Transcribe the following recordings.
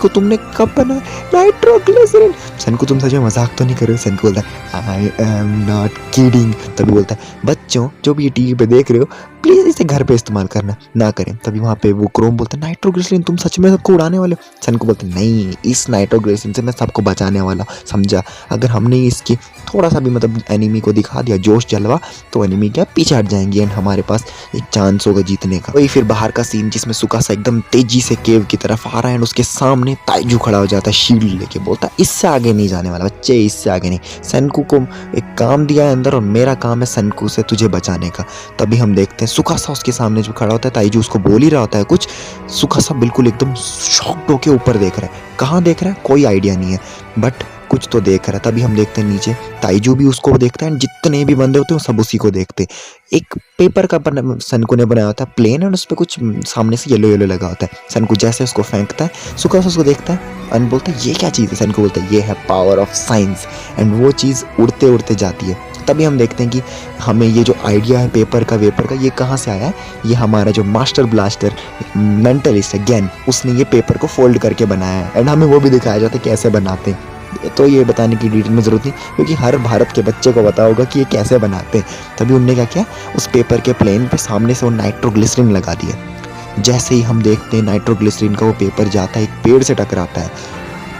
को तुमने कब बनाया? नाइट्रोग्लिसरीन। सनको तुम सच में मजाक तो नहीं कर रहे हो? सनको बोलता है आई एम नॉट किडिंग। तभी बोलता है बच्चों जो भी ये टीवी पे देख रहे हो प्लीज इसे घर पे इस्तेमाल करना ना करें। तभी वहाँ पे वो क्रोम बोलता है नाइट्रोग्लिसरीन तुम सच में सबको उड़ाने वाले हो? सनको बोलते हैं नहीं, इस नाइट्रोग्लिसरीन से मैं सबको बचाने वाला, समझा? अगर हमने इसकी थोड़ा सा भी मतलब एनिमी को दिखा दिया जोश जलवा तो एनिमी क्या पीछे हट जाएंगे एंड हमारे पास एक चांस होगा जीतने का। वही फिर बाहर का सीन जिसमें सुकासा एकदम तेजी से केव की तरफ आ रहा है एंड उसके सामने ताइजू खड़ा हो जाता है शील्ड लेके, बोलता है इससे आगे नहीं जाने वाला बच्चे, इससे आगे नहीं। सनको को एक काम दिया है अंदर और मेरा काम है सनको से तुझे बचाने का। तभी हम देखते हैं सुकासा उसके सामने जो खड़ा होता है, ताइजू उसको बोल ही रहा होता है कुछ, सुकासा बिल्कुल एकदम शॉक्ड होके ऊपर देख रहा है। कहाँ देख रहा है कोई आइडिया नहीं है बट कुछ तो देख रहा है। तभी हम देखते हैं नीचे ताइजू भी उसको देखता है, जितने भी बंदे होते हैं सब उसी को देखते। एक पेपर का सनको ने बनाया होता है प्लेन और उस पर कुछ सामने से येलो येलो लगा होता है। सनको जैसे उसको फेंकता है सुकासा उसको देखता है एंड बोलता है ये क्या चीज़ है? सनको बोलता है ये है पावर ऑफ साइंस एंड वो चीज़ उड़ते उड़ते जाती है। तभी हम देखते हैं कि हमें ये जो आइडिया है पेपर का वेपर का ये कहाँ से आया है। ये हमारा जो मास्टर ब्लास्टर मेंटलिस्ट है गेन, उसने ये पेपर को फोल्ड करके बनाया है एंड हमें वो भी दिखाया जाता है कैसे बनाते हैं। तो ये बताने की डिटेल में ज़रूरत नहीं क्योंकि हर भारत के बच्चे को पता होगा कि ये कैसे बनाते हैं। तभी उनने क्या किया, उस पेपर के प्लेन पे सामने से वो नाइट्रोग्लिसरीन लगा दिया। जैसे ही हम देखते हैं नाइट्रोग्लिसरीन का वो पेपर जाता है एक पेड़ से टकराता है,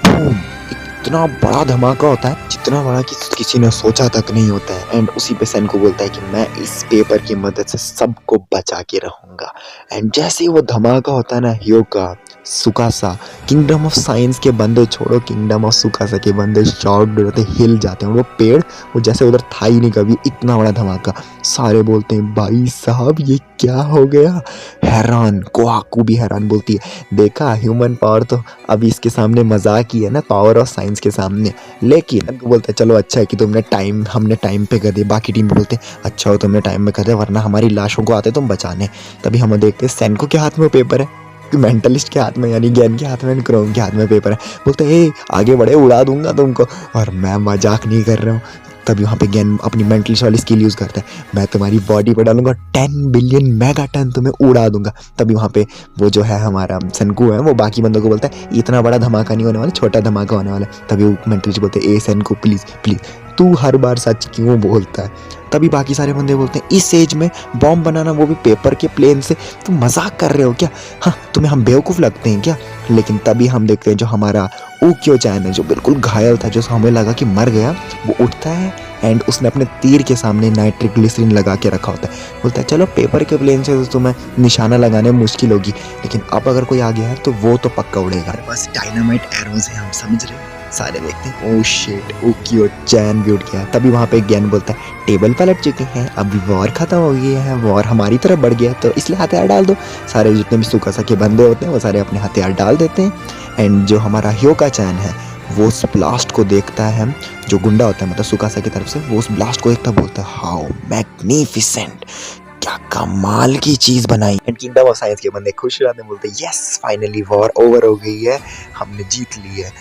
बूम, इतना बड़ा धमाका होता है जितना बड़ा कि किसी ने सोचा तक नहीं होता है। एंड उसी पे सनको बोलता है कि मैं इस पेपर की मदद से सबको बचा के रहूँगा। एंड जैसे ही वो धमाका होता है ना, ह्योका, सुकासा, किंगडम ऑफ साइंस के बंदे छोड़ो, किंगडम ऑफ सुकासा के बंदे शॉक्ड होते, हिल जाते हैं। वो पेड़ वो जैसे उधर था ही नहीं कभी, इतना बड़ा धमाका। सारे बोलते हैं भाई साहब ये क्या हो गया? हैरान, कोहाकू भी हैरान, बोलती है देखा ह्यूमन पावर तो अभी इसके सामने मजाक ही है ना, पावर ऑफ साइंस के सामने। लेकिन बोलते हैं चलो अच्छा है कि हमने टाइम पे कर दिया। बाकी टीम बोलते हैं अच्छा हो तुमने टाइम में कर दिया वरना हमारी लाशों को आते तुम बचाने। तभी हम देखते हैं सैनको के हाथ में पेपर है, मेंटलिस्ट के हाथ में यानी ज्ञान के हाथ में, क्रोम के हाथ में पेपर है। बोलते हैं आगे बढ़े उड़ा दूंगा तुमको, और मैं मजाक नहीं कर रहा हूँ। तभी वहाँ पे ज्ञान अपनी मेंटलिस्ट वाली स्किल यूज़ करता है, मैं तुम्हारी बॉडी पे डालूंगा 10 बिलियन मेगाटन, तुम्हें उड़ा दूंगा। तभी वहाँ पे वो जो है हमारा सनको है वो बाकी बंदों को बोलता है इतना बड़ा धमाका नहीं होने वाला, छोटा धमाका होने वाला है। तभी वो मेंटलिस्ट बोलते हैं ए सनको प्लीज़ प्लीज़ तू हर बार सच क्यों बोलता है? तभी बाकी सारे बंदे बोलते हैं इस एज में बॉम्ब बनाना वो भी पेपर के प्लेन से, तुम मजाक कर रहे हो क्या? हाँ तुम्हें हम बेवकूफ़ लगते हैं क्या? लेकिन तभी हम देखते हैं जो हमारा उक्यो चैन है जो बिल्कुल घायल था, जो हमें लगा कि मर गया, वो उठता है एंड उसने अपने तीर के सामने नाइट्रोग्लिसरीन लगा के रखा होता है। बोलता है चलो पेपर के प्लेन से तो तुम्हें निशाना लगाने में मुश्किल होगी लेकिन अब अगर कोई आ गया है तो वो तो पक्का उड़ेगा। बस डायनामाइट एरोज है, हम समझ रहे हैं। सारे देखते हैं ओ शिट उक्यो चैन भी उठ गया। तभी वहाँ पे ज्ञान बोलता है टेबल पलट चुके हैं, अभी वॉर खत्म हो गई है, वॉर हमारी तरफ बढ़ गया तो इसलिए हथियार डाल दो। सारे जितने भी सुकासा के बंदे होते हैं वो सारे अपने हथियार डाल देते हैं एंड जो हमारा ह्योका चैन है वो उस ब्लास्ट को देखता है, जो गुंडा होता है मतलब सुकासा की तरफ से, वो उस ब्लास्ट को देखता बोलता है हाउ मैग्निफिसेंट, क्या कमाल की चीज़ बनाई। एंड किंगडम ऑफ साइंस के बंदे खुश रहते हैं, बोलते हैं यस फाइनली वॉर ओवर हो गई है, हमने जीत ली है।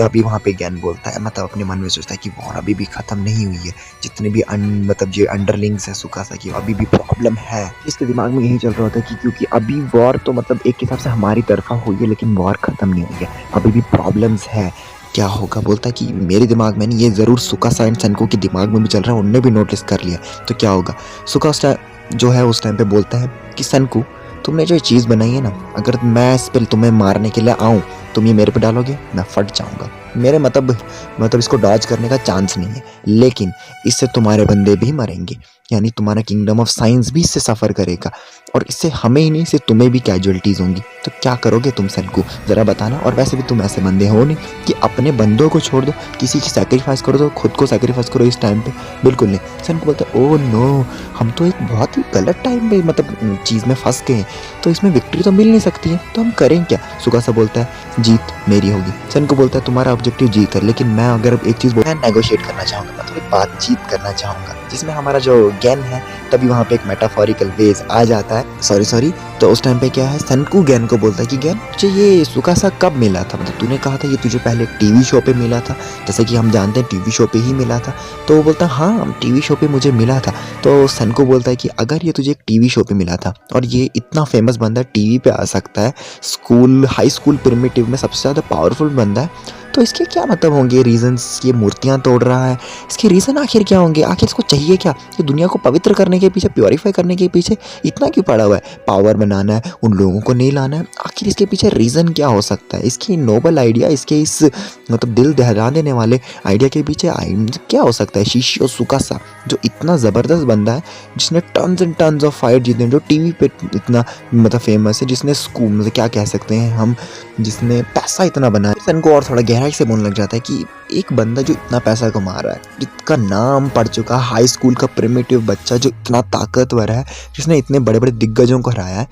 अभी वहाँ पे ज्ञान बोलता है मतलब अपने मन में सोचता है कि वॉर अभी भी ख़त्म नहीं हुई है, जितने भी मतलब जो अंडरलिंग्स है सुकासा की अभी भी प्रॉब्लम है। इसके दिमाग में यही चल रहा होता है कि क्योंकि अभी वॉर तो मतलब एक हिसाब से हमारी तरफा हुई है लेकिन वॉर ख़त्म नहीं हुई है, अभी भी प्रॉब्लम्स है, क्या होगा? बोलता है कि मेरे दिमाग में नहीं, ये ज़रूर सुकासा एंड सनको के दिमाग में भी चल रहा है, उनने भी नोटिस कर लिया, तो क्या होगा? सुकासा जो है उस टाइम पे बोलता है कि सनको तुमने जो चीज़ बनाई है ना, अगर मैं इस पर तुम्हें मारने के लिए आऊँ तुम ये मेरे पे डालोगे, मैं फट जाऊँगा। मेरे मतलब इसको डॉज करने का चांस नहीं है, लेकिन इससे तुम्हारे बंदे भी मरेंगे, यानी तुम्हारा किंगडम ऑफ साइंस भी इससे सफ़र करेगा और इससे हमें ही नहीं इससे तुम्हें भी कैजुअलिटीज़ होंगी। तो क्या करोगे तुम सनको, ज़रा बताना। और वैसे भी तुम ऐसे बंदे हो नहीं कि अपने बंदों को छोड़ दो, किसी की सैक्रिफाइस करो तो खुद को सैक्रिफाइस करो इस टाइम पे, बिल्कुल नहीं। सनको बोलता है ओह नो, हम तो एक बहुत ही गलत टाइम पे मतलब चीज़ में फंस गए हैं, तो इसमें विक्ट्री तो मिल नहीं सकती है, तो हम करें क्या? सुकासा बोलता है जीत मेरी होगी। सनको बोलता है तुम्हारा ऑब्जेक्टिव जीत है, लेकिन मैं अगर एक चीज़ नेगोशिएट करना चाहूँगा, मतलब एक बातचीत करना चाहूँगा जिसमें हमारा जो गेन है, तभी वहाँ पे एक मेटाफोरिकल वेज आ जाता है। सॉरी तो उस टाइम पे क्या है, सनकू गेन को बोलता है कि गेन तुझे ये सुकासा कब मिला था, मतलब तूने कहा था ये तुझे पहले टीवी शो पे मिला था, जैसे कि हम जानते हैं टीवी शो पे ही मिला था। तो वो बोलता है हाँ टीवी शो पे मुझे मिला था। तो सनकू बोलता है कि अगर ये तुझे एक टीवी शो पे मिला था और ये इतना फेमस बंदा टीवी पे आ सकता है, स्कूल हाई स्कूल प्रिमिटिव में सबसे ज़्यादा पावरफुल बंदा है, तो इसके क्या मतलब होंगे रीजंस, ये मूर्तियाँ तोड़ रहा है, इसके रीज़न आखिर क्या होंगे, आखिर इसको चाहिए क्या, ये दुनिया को पवित्र करने के पीछे, प्योरीफाई करने के पीछे इतना क्यों पड़ा हुआ है, पावर बनाना है, उन लोगों को नहीं लाना है, आखिर इसके पीछे रीज़न क्या हो सकता है, इसकी नोबल आइडिया, इसके इस मतलब दिल दहला देने वाले आइडिया के पीछे क्या हो सकता है। शिशियो सुकासा जो इतना ज़बरदस्त बंदा है, जिसने tons and tons of fight जीते, जो टीवी पे इतना मतलब फेमस है, जिसने स्कूल मतलब क्या कह सकते हैं हम, जिसने पैसा इतना बनाया। इनको और थोड़ा गहराई से बोलने लग जाता है कि एक बंदा जो इतना पैसा कमा रहा है, जिसका नाम पढ़ चुका है, हाई स्कूल का प्रिमिटिव बच्चा जो इतना ताकतवर है, जिसने इतने बड़े बड़े दिग्गजों को हराया है,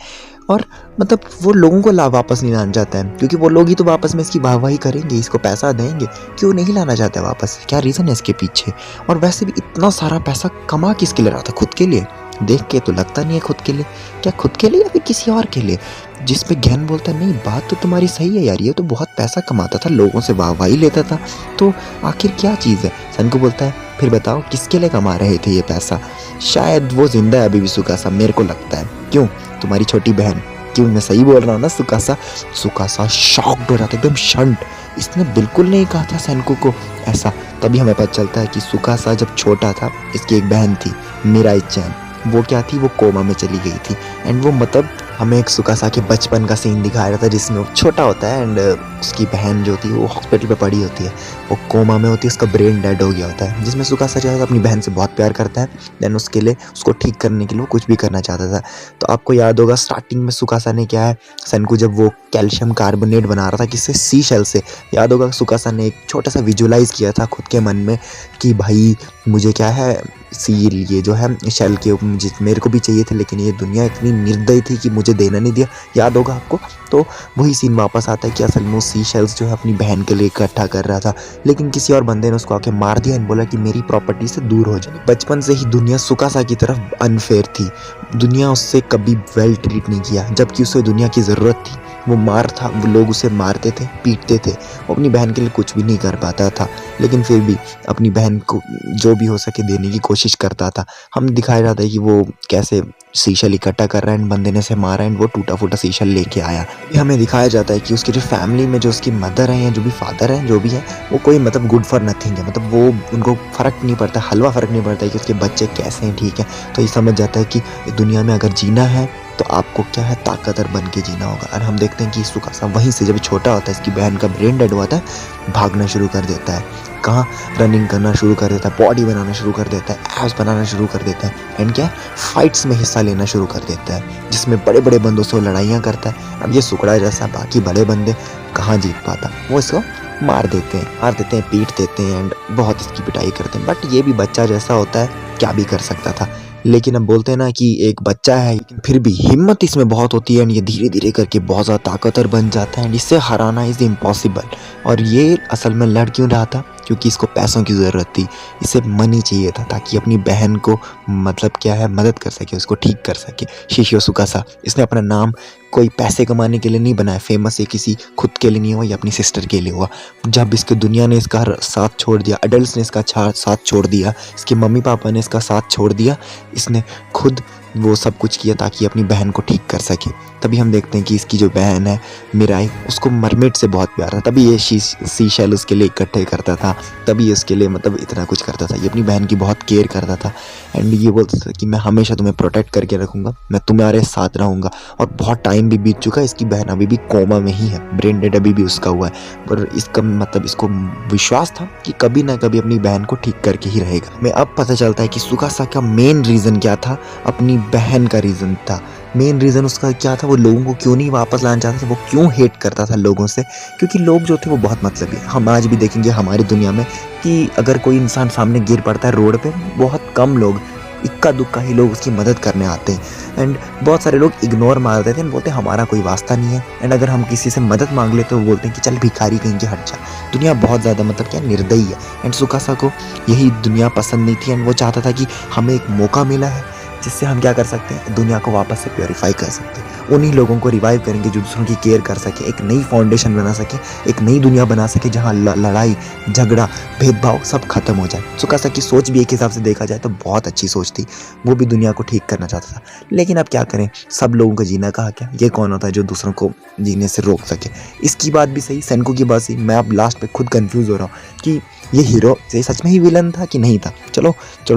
और मतलब वो लोगों को वापस नहीं लाना चाहता है, क्योंकि वो लोग ही तो वापस में इसकी वाहवाही करेंगे, इसको पैसा देंगे, क्यों नहीं लाना चाहता वापस, क्या रीज़न है इसके पीछे। और वैसे भी इतना सारा पैसा कमा किसके लिए रहा था, खुद के लिए, देख के तो लगता नहीं है खुद के लिए, क्या खुद के लिए या फिर किसी और के लिए। जिस पे ज्ञान बोलता है नहीं बात तो तुम्हारी सही है यार, ये तो बहुत पैसा कमाता था, लोगों से वाहवाही लेता था, तो आखिर क्या चीज़ है। सनको बोलता है फिर बताओ किसके लिए कमा रहे थे ये पैसा, शायद वो जिंदा है अभी भी सुकासा, मेरे को लगता है। क्यों, तुम्हारी छोटी बहन, क्यों मैं सही बोल रहा हूँ ना सुकासा। सुकासा शॉक्ड हो जाता है, एकदम शंट, इसने बिल्कुल नहीं कहा था सनको को ऐसा। तभी हमें पता चलता है कि सुकासा जब छोटा था, इसकी एक बहन थी मिराई चैन, वो क्या थी, वो कोमा में चली गई थी। एंड वो मतलब हमें एक सुकासा के बचपन का सीन दिखाया था, जिसमें वो छोटा होता है एंड उसकी बहन जो थी वो हॉस्पिटल पे पड़ी होती है, वो कोमा में होती है, उसका ब्रेन डेड हो गया होता है, जिसमें सुकासा जो है अपनी बहन से बहुत प्यार करता है। देन उसके लिए, उसको ठीक करने के लिए वो कुछ भी करना चाहता था। तो आपको याद होगा स्टार्टिंग में सुकासा ने क्या है, सनको जब वो कैल्शियम कार्बोनेट बना रहा था किससे, सी शेल से, याद होगा सुकासा ने एक छोटा सा विजुलाइज किया था खुद के मन में कि भाई मुझे क्या है, सील ये जो है शेल के मुझे मेरे को भी चाहिए थे, लेकिन ये दुनिया इतनी निर्दयी थी कि मुझे देना नहीं दिया, याद होगा आपको। तो वही सीन वापस आता है कि असल में वो सी शेल्स जो है अपनी बहन के लिए इकट्ठा कर रहा था, लेकिन किसी और बंदे ने उसको आके मार दिया एंड बोला कि मेरी प्रॉपर्टी से दूर हो जाए। बचपन से ही दुनिया सुकासा की तरफ अनफेयर थी, दुनिया उससे कभी वेल ट्रीट नहीं किया, जबकि उसे दुनिया की ज़रूरत थी, वो मार था, वो लोग उसे मारते थे, पीटते थे, वो अपनी बहन के लिए कुछ भी नहीं कर पाता था, लेकिन फिर भी अपनी बहन को जो भी हो सके देने की कोशिश करता था। हम दिखाया जाता है कि वो कैसे शीशल इकट्ठा कर रहा है एंड बंदे ने से मारा एंड वो टूटा फूटा शीशल लेके आया। हमें दिखाया जाता है कि उसकी जो फैमिली में जो उसकी मदर है या जो भी फादर है, जो भी है, वो कोई मतलब गुड फॉर नथिंग है, मतलब वो उनको फ़र्क नहीं पड़ता, हलवा फ़र्क नहीं पड़ता है कि उसके बच्चे कैसे हैं, ठीक है। तो ये समझ जाता है कि दुनिया में अगर जीना है तो आपको क्या है, ताकतवर बन के जीना होगा। और हम देखते हैं कि सुकासा वहीं से जब छोटा होता है, इसकी बहन का ब्रेन डेड हुआ था, भागना शुरू कर देता है, कहाँ, रनिंग करना शुरू कर देता है, बॉडी बनाना शुरू कर देता है, एब्स बनाना शुरू कर देता है, एंड क्या, फाइट्स में हिस्सा लेना शुरू कर देता है, जिसमें बड़े बड़े बंदों से वो लड़ाइयाँ करता है। अब ये सुकड़ा जैसा बाकी बड़े बंदे कहाँ जीत पाता, वो इसको मार देते हैं, पीट देते हैं एंड बहुत इसकी पिटाई करते हैं। बट ये भी बच्चा जैसा होता है, क्या भी कर सकता था। लेकिन अब बोलते हैं ना कि एक बच्चा है, लेकिन फिर भी हिम्मत इसमें बहुत होती है एंड ये धीरे धीरे करके बहुत ज़्यादा ताकतवर बन जाता है एंड इससे हराना इज़ इम्पॉसिबल। और ये असल में लड़ क्यों रहा था, क्योंकि इसको पैसों की ज़रूरत थी, इसे मनी चाहिए था ताकि अपनी बहन को मतलब क्या है मदद कर सके, उसको ठीक कर सके। शिशियो सुकासा, इसने अपना नाम कोई पैसे कमाने के लिए नहीं बनाया, फेमस है किसी खुद के लिए नहीं हुआ या अपनी सिस्टर के लिए हुआ। जब इसके दुनिया ने इसका साथ छोड़ दिया, अडल्ट ने इसका साथ छोड़ दिया, इसके मम्मी पापा ने इसका साथ छोड़ दिया, इसने खुद वो सब कुछ किया ताकि अपनी बहन को ठीक कर सके। तभी हम देखते हैं कि इसकी जो बहन है मिराई, उसको मरमेड से बहुत प्यार था, तभी ये सी शेल उसके लिए इकट्ठे करता था, तभी इसके लिए मतलब इतना कुछ करता था, ये अपनी बहन की बहुत केयर करता था एंड ये बोलता था कि मैं हमेशा तुम्हें प्रोटेक्ट करके रखूँगा, मैं तुम्हारे साथ रहूँगा। और बहुत टाइम भी बीत चुका है, इसकी बहन अभी भी कोमा में ही है, ब्रेन डेड अभी भी उसका हुआ है, पर इसका मतलब इसको विश्वास था कि कभी ना कभी अपनी बहन को ठीक करके ही रहेगा। हमें अब पता चलता है कि सुकासा का मेन रीज़न क्या था, अपनी बहन का रीज़न था। मेन रीज़न उसका क्या था, वो लोगों को क्यों नहीं वापस लाना चाहता था, वो क्यों हेट करता था लोगों से, क्योंकि लोग जो थे वो बहुत मतलबी है। हम आज भी देखेंगे हमारी दुनिया में कि अगर कोई इंसान सामने गिर पड़ता है रोड पे, बहुत कम लोग इक्का दुक्का ही लोग उसकी मदद करने आते हैं। एंड बहुत सारे लोग इग्नोर मार देते हैं, बोलते हैं हमारा कोई वास्ता नहीं है। एंड अगर हम किसी से मदद मांग ले तो वो बोलते हैं कि चल भिखारी कहीं के हट जा। दुनिया बहुत ज़्यादा मतलब क्या निर्दयी है। एंड सुकासा को यही दुनिया पसंद नहीं थी, एंड वो चाहता था कि हमें एक मौका मिला है जिससे हम क्या कर सकते हैं, दुनिया को वापस से प्योरीफाई कर सकते हैं। उन्हीं लोगों को रिवाइव करेंगे जो दूसरों की केयर कर सके, एक नई फाउंडेशन बना सके, एक नई दुनिया बना सके जहाँ लड़ाई झगड़ा भेदभाव सब खत्म हो जाए। सुकासा की सोच भी एक हिसाब से देखा जाए तो बहुत अच्छी सोच थी। वो भी दुनिया को ठीक करना चाहता था, लेकिन अब क्या करें, सब लोगों को जीना कहा क्या, ये कौन होता है जो दूसरों को जीने से रोक सके। इसकी बात भी सही, सेनको की बात सही। मैं अब लास्ट पे खुद कंफ्यूज हो रहा हूँ कि ये हीरो से सच में ही विलन था कि नहीं था। चलो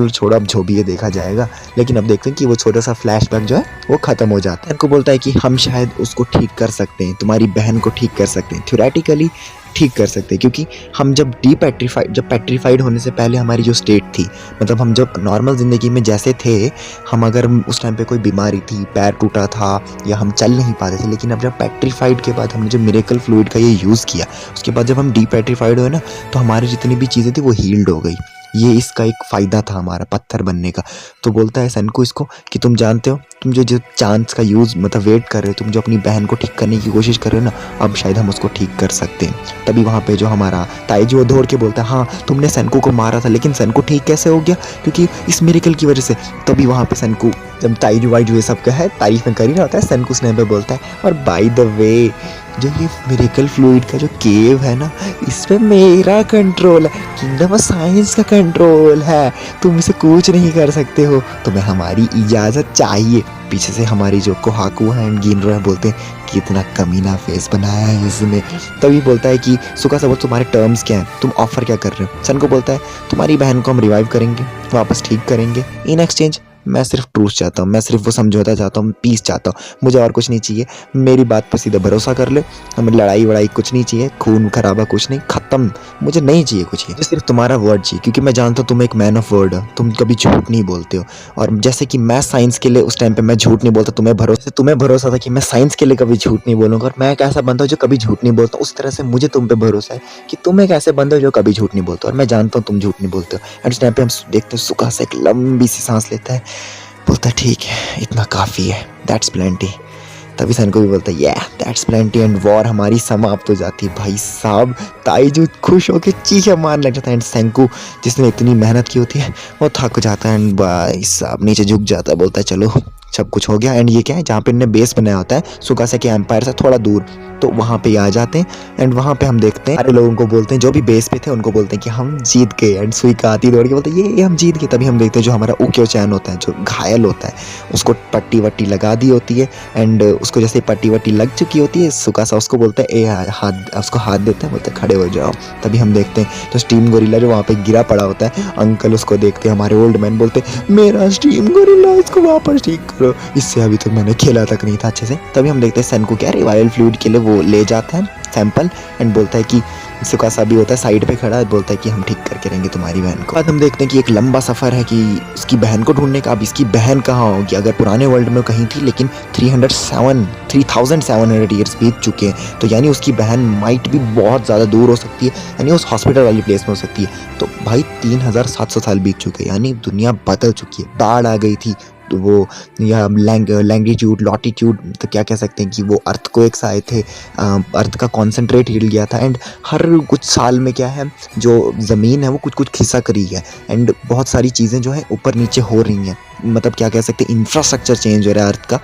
छोड़ो, अब जो भी है देखा जाएगा। लेकिन अब देखते हैं कि वो छोटा सा फ्लैशबैक जो है वो खत्म हो जाता है। उनको बोलता है कि हम शायद उसको ठीक कर सकते हैं, तुम्हारी बहन को ठीक कर सकते हैं, थ्योरेटिकली ठीक कर सकते हैं, क्योंकि हम जब पेट्रीफाइड होने से पहले हमारी जो स्टेट थी, मतलब हम जब नॉर्मल ज़िंदगी में जैसे थे, हम अगर उस टाइम पे कोई बीमारी थी, पैर टूटा था या हम चल नहीं पाते थे, लेकिन अब जब पेट्रीफाइड के बाद हमने जब मिरेकल फ्लूइड का ये यूज़ किया, उसके बाद जब हम डीपेट्रीफाइड हुए ना, तो हमारी जितनी भी चीज़ें थी वो हील्ड हो गई। ये इसका एक फ़ायदा था हमारा पत्थर बनने का। तो बोलता है सेनको इसको कि तुम जानते हो, तुम जो चांस का यूज़ मतलब वेट कर रहे हो, तुम जो अपनी बहन को ठीक करने की कोशिश कर रहे हो ना, अब शायद हम उसको ठीक कर सकते हैं। तभी वहाँ पे जो हमारा ताइजू वो दौड़ के बोलता है, हाँ तुमने सेनको को मारा था, लेकिन सेनको ठीक कैसे हो गया, क्योंकि इस मिरेकल की वजह से। तभी वहाँ पे सेनको जब ताइजू वाइजू ये सब का है तारीफ में कर ही रहा होता है, सेनको उस टाइम पे बोलता है, और बाय द वे जो ये मिरेकल फ्लूइड का जो केव है ना, इस पे मेरा कंट्रोल है, किंगडम ऑफ साइंस का कंट्रोल है, तुम इसे कुछ नहीं कर सकते हो, तुम्हें हमारी इजाज़त चाहिए। पीछे से हमारी जो कोहाकू है एंड गिनरो है बोलते हैं कितना कमीना फेस बनाया है इसने। तभी बोलता है कि सुकासा बोल तुम्हारे टर्म्स क्या हैं, तुम ऑफर क्या कर रहे हो। सेनको बोलता है तुम्हारी बहन को हम रिवाइव करेंगे, वापस ठीक करेंगे, इन एक्सचेंज मैं सिर्फ ट्रूस चाहता हूँ, मैं सिर्फ वो समझौता चाहता हूँ, पीस चाहता हूँ, मुझे और कुछ नहीं चाहिए, मेरी बात पर सीधा भरोसा कर ले, हमें लड़ाई वड़ाई कुछ नहीं चाहिए, खून खराबा कुछ नहीं, ख़त्म, मुझे नहीं चाहिए कुछ, मुझे सिर्फ तुम्हारा वर्ड चाहिए, क्योंकि मैं जानता हूँ तुम एक मैन ऑफ वर्ड हो, तुम कभी झूठ नहीं बोलते हो। और जैसे कि मैं साइंस के लिए उस टाइम पे मैं झूठ नहीं बोलता, तुम्हें भरोसा था कि मैं साइंस के लिए कभी झूठ नहीं बोलूँगा, और मैं एक ऐसा बंदा हूँ जो कभी झूठ नहीं बोलता, उस तरह से मुझे तुम पे भरोसा है कि तुम एक ऐसे बंदे हो जो कभी झूठ नहीं बोलते, और मैं जानता हूँ तुम झूठ नहीं बोलते हो। एंड उस टाइम पे हम देखते हैं सुकासा एक लंबी सी सांस लेता है, बोलता है ठीक है इतना काफ़ी है, दैट्स प्लेंटी। तभी सेनको भी बोलता है या दैट्स प्लेंटी, एंड वॉर हमारी समाप्त हो जाती है। भाई साहब ताइजू खुश होकर चीखें मारने लग जाता है, एंड सेनको जिसने इतनी मेहनत की होती है वो थक जाता है, एंड भाई साहब नीचे झुक जाता है, बोलता है चलो सब कुछ हो गया। एंड ये क्या है, जहाँ पे इन्हें बेस बनाया होता है सुकासा के एम्पायर से थोड़ा दूर, तो वहाँ पे आ जाते हैं। एंड वहाँ पे हम देखते हैं सारे लोगों को बोलते हैं, जो भी बेस पे थे उनको बोलते हैं कि हम जीत गए। एंड सुइका आती दौड़ के बोलते हैं ये हम जीत गए। तभी हम देखते हैं जो हमारा उक्यो चैन होता है जो घायल होता है, उसको पट्टी वट्टी लगा दी होती है, एंड उसको जैसे पट्टी वट्टी लग चुकी होती है, सुकासा उसको बोलता है हाथ, उसको हाथ देता है, बोलता है खड़े हो जाओ। तभी हम देखते हैं तो स्टीम गोरिल्ला जो वहाँ पे गिरा पड़ा होता है, अंकल उसको देखते हैं, हमारे ओल्ड मैन बोलते हैं मेरा स्टीम गोरिल्ला, इसको वापस ठीक करो, इससे अभी तक मैंने खेला तक नहीं था अच्छे से। तभी हम देखते हैं सेनको क्या रिवाइवल फ्लूइड के लिए वो ले जाता है सैंपल, एंड बोलता है कि सुकासा भी होता है साइड पे खड़ा है, बोलता है कि हम ठीक करके रहेंगे तुम्हारी बहन को। बाद हम देखते हैं कि एक लंबा सफ़र है कि इसकी बहन को ढूंढने का। अब इसकी बहन कहाँ होगी, अगर पुराने वर्ल्ड में कहीं थी, लेकिन 3700 ईयर्स बीत चुके हैं, तो यानी उसकी बहन माइट भी बहुत ज़्यादा दूर हो सकती है, यानी उस हॉस्पिटल वाली प्लेस में हो सकती है। तो भाई 3700 साल बीत चुके हैं, यानी दुनिया बदल चुकी है, बाढ़ आ गई थी, तो वो या लैंगिट्यूड लॉटिट्यूड तो क्या कह सकते हैं कि वो अर्थ को एक आए थे, अर्थ का कॉन्सेंट्रेट हिल गया था। एंड हर कुछ साल में क्या है जो ज़मीन है वो कुछ कुछ खिसक रही है, एंड बहुत सारी चीज़ें जो है ऊपर नीचे हो रही हैं, मतलब क्या कह सकते हैं इंफ्रास्ट्रक्चर चेंज हो रहा है अर्थ का,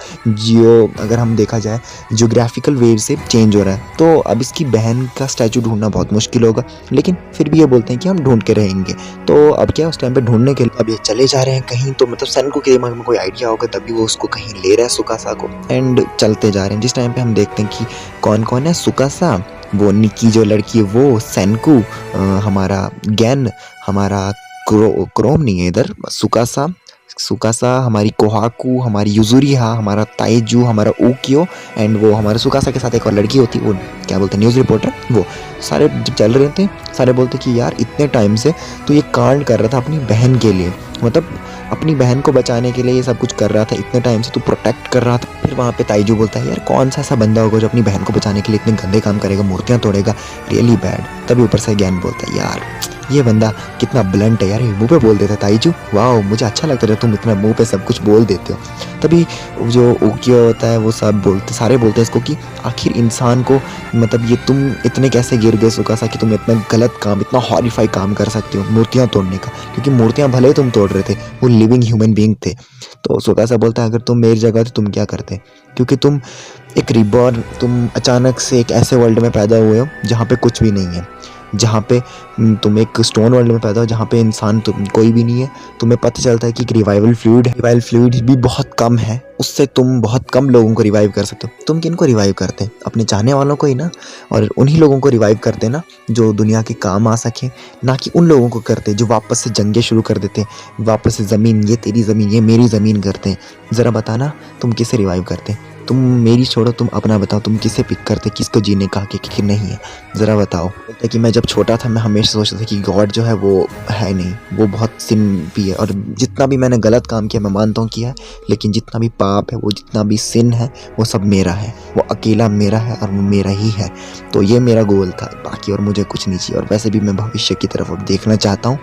अगर हम देखा जाए जियोग्राफिकल वेव से चेंज हो रहा है। तो अब इसकी बहन का स्टैचू ढूंढना बहुत मुश्किल होगा, लेकिन फिर भी ये बोलते हैं कि हम ढूंढ के रहेंगे। तो अब क्या उस टाइम पे ढूंढने के लिए अब ये चले जा रहे हैं कहीं, तो मतलब सेनको के दिमाग में कोई आइडिया होगा तभी वो उसको कहीं ले रहा है सुकासा को, एंड चलते जा रहे हैं। जिस टाइम पे हम देखते हैं कि कौन कौन है, सुकासा, वो निकी जो लड़की है वो, सेनको, हमारा गैन, हमारा क्रोम नहीं है इधर, सुकासा, हमारी कोहाकू, हमारी युजुरिहा, हमारा ताइजू, हमारा उकियो, एंड वो हमारे सुकासा के साथ एक और लड़की होती है, वो क्या बोलते हैं न्यूज़ रिपोर्टर। वो सारे जब चल रहे थे, सारे बोलते कि यार इतने टाइम से तो ये कांड कर रहा था अपनी बहन के लिए, मतलब अपनी बहन को बचाने के लिए ये सब कुछ कर रहा था, इतने टाइम से तू प्रोटेक्ट कर रहा था। फिर वहाँ पे ताइजू बोलता है यार कौन सा ऐसा बंदा होगा जो अपनी बहन को बचाने के लिए इतने गंदे काम करेगा, मूर्तियाँ तोड़ेगा, रियली बैड। तभी ऊपर से ज्ञान बोलता है यार ये बंदा कितना ब्लंट है यार, ये मुंह पे बोल देता है ताईजू, वाह मुझे अच्छा लगता है तुम इतना मुंह पे सब कुछ बोल देते हो। तभी जो उकियो होता है वो सब बोलते, सारे बोलते हैं इसको कि आखिर इंसान को, मतलब ये तुम इतने कैसे गिर गए सुकासा कि तुम इतना गलत काम, इतना हॉरिफाई काम कर सकते हो मूर्तियाँ तोड़ने का, क्योंकि मूर्तियाँ भले ही तुम तोड़ रहे थे, वो लिविंग ह्यूमन बीइंग थे। तो सुकासा बोलता है अगर तुम मेरी जगह तो तुम क्या करते, क्योंकि तुम एक रिबॉर्न, तुम अचानक से एक ऐसे वर्ल्ड में पैदा हुए हो जहाँ पे कुछ भी नहीं है, जहाँ पे तुम एक स्टोन वर्ल्ड में पैदा हो जहाँ पे इंसान तुम कोई भी नहीं है। तुम्हें पता चलता है कि एक रिवाइवल फ्लूइड भी बहुत कम है, उससे तुम बहुत कम लोगों को रिवाइव कर सकते हो। तुम किनको रिवाइव करते हैं? अपने चाहने वालों को ही ना, और उन्हीं लोगों को रिवाइव करते ना जो दुनिया के काम आ सके, ना कि उन लोगों को करते जो वापस से जंगें शुरू कर देते हैं, वापस से ज़मीन, ये तेरी ज़मीन, ये मेरी ज़मीन करते हैं। ज़रा बताना तुम किसे रिवाइव करते हैं? तुम मेरी छोड़ो, तुम अपना बताओ, तुम किसे पिक करते, किसको जीने का हक कि नहीं है, ज़रा बताओ। बोलता है कि मैं जब छोटा था मैं हमेशा सोचता था कि गॉड जो है वो है नहीं, वो बहुत सिन भी है, और जितना भी मैंने गलत काम किया मैं मानता हूँ किया है, लेकिन जितना भी पाप है, वो जितना भी सिन है, वो सब मेरा है, वो अकेला मेरा है और वो मेरा ही है। तो ये मेरा गोल था, बाकी और मुझे कुछ नहीं चाहिए। और वैसे भी मैं भविष्य की तरफ अब देखना चाहता हूँ,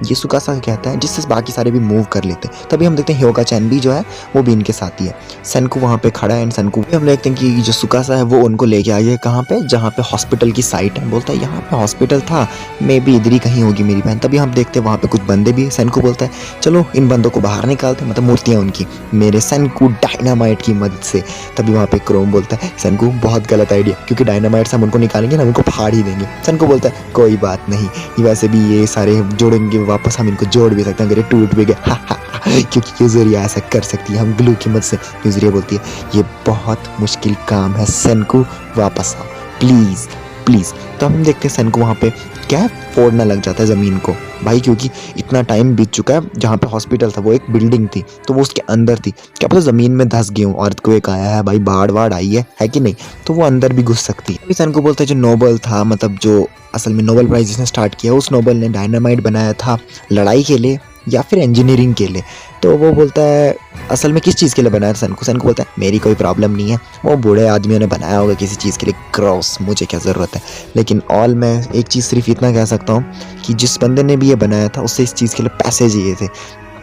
ये सुकासा कहता है, जिससे बाकी सारे भी मूव कर लेते हैं। तभी हम देखते हैं ह्योगा चैन भी जो है वो भी इनके साथ ही है। सेनको वहाँ पे खड़ा है, एंड सेनको भी हम देखते हैं कि जो सुकासा है वो उनको लेके आई है कहाँ पे, जहाँ पे हॉस्पिटल की साइट है। बोलता है यहाँ पे हॉस्पिटल था, मे बी इधर ही कहीं होगी मेरी बहन। तभी हम देखते हैं वहाँ पे कुछ बंदे भी। सेनको बोलता है चलो इन बंदों को बाहर निकालते हैं, मतलब मूर्तियाँ उनकी, मेरे सेनको डायनामाइट की मदद से। तभी वहाँ पे क्रोम बोलता है सेनको बहुत गलत आइडिया, क्योंकि डायनामाइट से हम उनको निकालेंगे ना, उनको फाड़ ही देंगे। सेनको बोलता है कोई बात नहीं, वैसे भी ये सारे जोड़ेंगे वापस, हम इनको जोड़ भी सकते हैं अगर ये टूट भी गए, क्योंकि यूज़रिया ऐसा कर सकती है, हम ग्लू की मदद से। यूज़रिया बोलती है ये बहुत मुश्किल काम है सेनको, वापस आओ प्लीज़ प्लीज़। तो हम देखते हैं सेनको वहाँ पे क्या फोड़ना लग जाता है ज़मीन को भाई, क्योंकि इतना टाइम बीत चुका है। जहाँ पे हॉस्पिटल था वो एक बिल्डिंग थी, तो वो उसके अंदर थी, क्या पता ज़मीन में धंस गई हूँ, अर्थक्वेक आया है भाई, बाढ़ आई है कि नहीं, तो वो अंदर भी घुस सकती है। अभी सेनको बोलता है जो नोबल था, मतलब जो असल में नोबेल प्राइज़ जिसने स्टार्ट किया, उस नोबल ने डायनामाइट बनाया था लड़ाई के लिए या फिर इंजीनियरिंग के लिए। तो वो बोलता है असल में किस चीज़ के लिए बनाया था सेनको बोलता है मेरी कोई प्रॉब्लम नहीं है, वो बूढ़े आदमियों ने बनाया होगा किसी चीज़ के लिए, क्रॉस मुझे क्या ज़रूरत है। लेकिन ऑल मैं एक चीज़ सिर्फ इतना कह सकता हूँ कि जिस बंदे ने भी ये बनाया था उससे इस चीज़ के लिए पैसे चाहिए थे,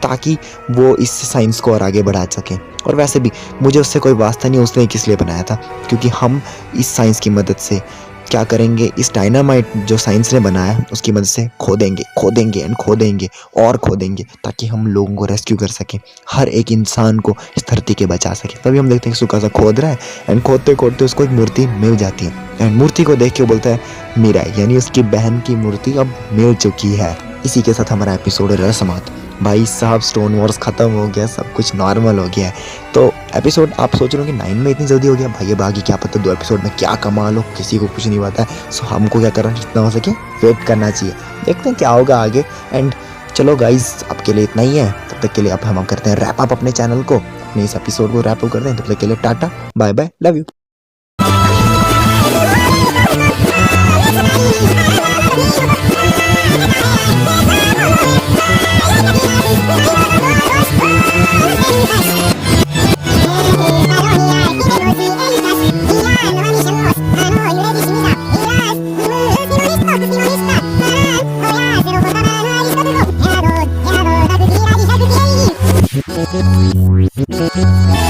ताकि वो इस साइंस को और आगे बढ़ा सकें। और वैसे भी मुझे उससे कोई वास्ता नहीं उसने किस लिए बनाया था, क्योंकि हम इस साइंस की मदद से क्या करेंगे, इस डायनामाइट जो साइंस ने बनाया उसकी मदद से खोदेंगे एंड खोदेंगे, ताकि हम लोगों को रेस्क्यू कर सकें, हर एक इंसान को इस धरती के बचा सके। तभी हम देखते हैं कि सुकासा खोद रहा है, एंड खोदते उसको एक मूर्ति मिल जाती है, एंड मूर्ति को देख के बोलता है मीरा, यानी उसकी बहन की मूर्ति अब मिल चुकी है। इसी के साथ हमारा एपिसोड समाप्त। भाई साहब स्टोन वॉर्स ख़त्म हो गया, सब कुछ नॉर्मल हो गया है। तो एपिसोड आप सोच रहे हो कि 9 में इतनी जल्दी हो गया, भाई अब आगे क्या पता 2 एपिसोड में क्या कमाल हो, किसी को कुछ नहीं पता है। सो हमको क्या करना, जितना हो सके वेट करना चाहिए, देखते हैं क्या होगा आगे। एंड चलो गाइज आपके लिए इतना ही है, तब तक के लिए अब हम करते हैं रैप अप अपने चैनल को, अपने इस एपिसोड को रैप अप करते हैं। तब तक के लिए tata bye bye, love you. Thank you.